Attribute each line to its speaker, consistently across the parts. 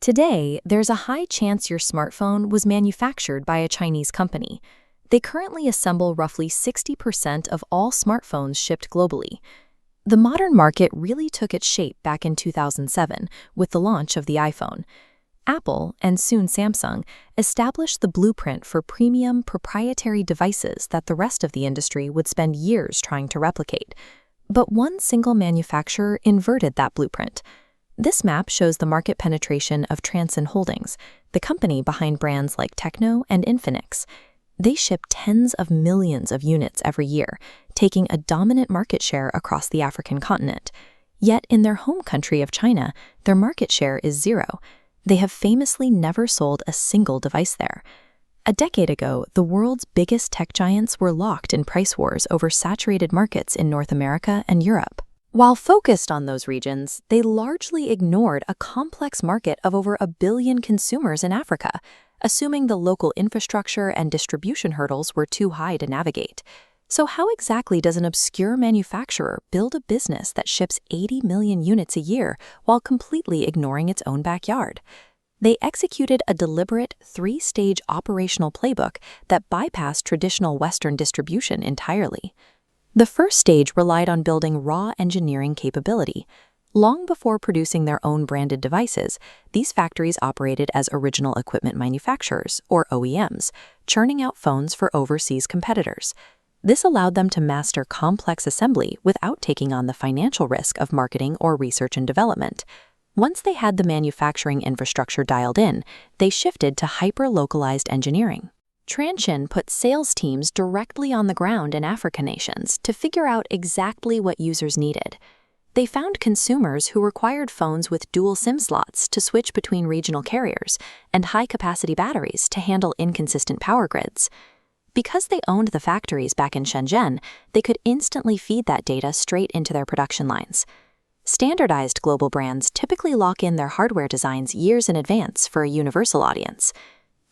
Speaker 1: Today, there's a high chance your smartphone was manufactured by a Chinese company. They currently assemble roughly 60% of all smartphones shipped globally. The modern market really took its shape back in 2007 with the launch of the iPhone. Apple, and soon Samsung, established the blueprint for premium, proprietary devices that the rest of the industry would spend years trying to replicate. But one single manufacturer inverted that blueprint. This map shows the market penetration of Transsion Holdings, the company behind brands like Tecno and Infinix. They ship tens of millions of units every year, taking a dominant market share across the African continent. Yet in their home country of China, their market share is zero. They have famously never sold a single device there. A decade ago, the world's biggest tech giants were locked in price wars over saturated markets in North America and Europe. While focused on those regions, they largely ignored a complex market of over 1 billion consumers in Africa, assuming the local infrastructure and distribution hurdles were too high to navigate. So how exactly does an obscure manufacturer build a business that ships 80 million units a year while completely ignoring its own backyard? They executed a deliberate 3-stage operational playbook that bypassed traditional Western distribution entirely. The first stage relied on building raw engineering capability. Long before producing their own branded devices, these factories operated as original equipment manufacturers, or OEMs, churning out phones for overseas competitors. This allowed them to master complex assembly without taking on the financial risk of marketing or research and development. Once they had the manufacturing infrastructure dialed in, they shifted to hyper-localized engineering. Transsion put sales teams directly on the ground in African nations to figure out exactly what users needed. They found consumers who required phones with dual SIM slots to switch between regional carriers and high-capacity batteries to handle inconsistent power grids. Because they owned the factories back in Shenzhen, they could instantly feed that data straight into their production lines. Standardized global brands typically lock in their hardware designs years in advance for a universal audience.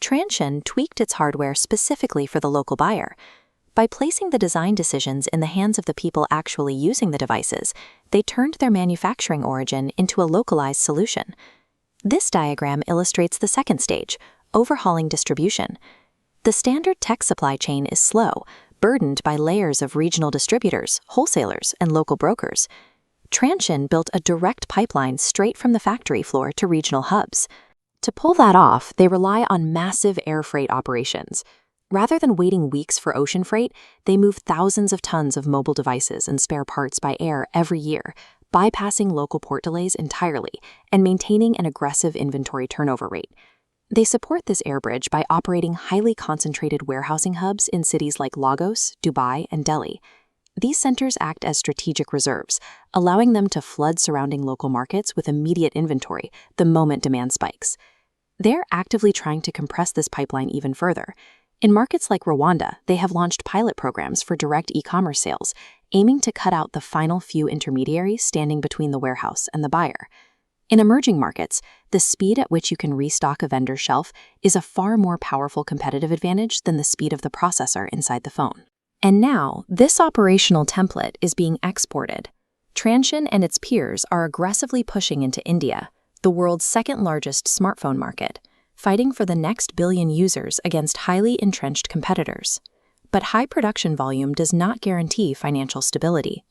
Speaker 1: Transsion tweaked its hardware specifically for the local buyer. By placing the design decisions in the hands of the people actually using the devices, they turned their manufacturing origin into a localized solution. This diagram illustrates the second stage, overhauling distribution. The standard tech supply chain is slow, burdened by layers of regional distributors, wholesalers, and local brokers. Transsion built a direct pipeline straight from the factory floor to regional hubs. To pull that off, they rely on massive air freight operations. Rather than waiting weeks for ocean freight, they move thousands of tons of mobile devices and spare parts by air every year, bypassing local port delays entirely and maintaining an aggressive inventory turnover rate. They support this air bridge by operating highly concentrated warehousing hubs in cities like Lagos, Dubai, and Delhi. These centers act as strategic reserves, allowing them to flood surrounding local markets with immediate inventory the moment demand spikes. They're actively trying to compress this pipeline even further. In markets like Rwanda, they have launched pilot programs for direct e-commerce sales, aiming to cut out the final few intermediaries standing between the warehouse and the buyer. In emerging markets, the speed at which you can restock a vendor's shelf is a far more powerful competitive advantage than the speed of the processor inside the phone. And now, this operational template is being exported. Transsion and its peers are aggressively pushing into India, the world's second-largest smartphone market, fighting for the next billion users against highly entrenched competitors. But high production volume does not guarantee financial stability.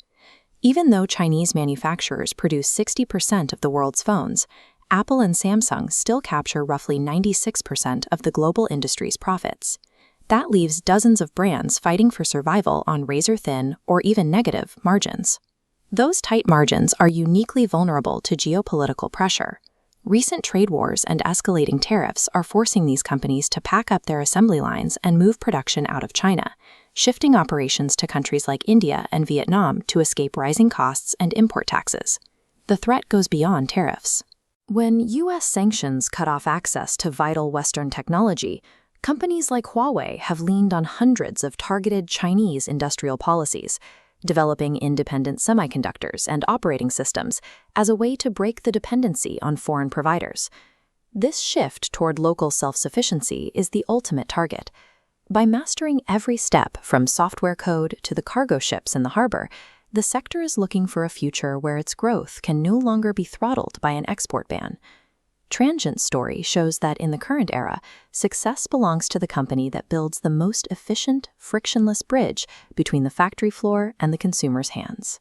Speaker 1: Even though Chinese manufacturers produce 60% of the world's phones, Apple and Samsung still capture roughly 96% of the global industry's profits. That leaves dozens of brands fighting for survival on razor-thin or even negative margins. Those tight margins are uniquely vulnerable to geopolitical pressure. Recent trade wars and escalating tariffs are forcing these companies to pack up their assembly lines and move production out of China, shifting operations to countries like India and Vietnam to escape rising costs and import taxes. The threat goes beyond tariffs. When U.S. sanctions cut off access to vital Western technology, companies like Huawei have leaned on hundreds of targeted Chinese industrial policies, developing independent semiconductors and operating systems as a way to break the dependency on foreign providers. This shift toward local self-sufficiency is the ultimate target. By mastering every step from software code to the cargo ships in the harbor, the sector is looking for a future where its growth can no longer be throttled by an export ban. Transient's story shows that in the current era, success belongs to the company that builds the most efficient, frictionless bridge between the factory floor and the consumer's hands.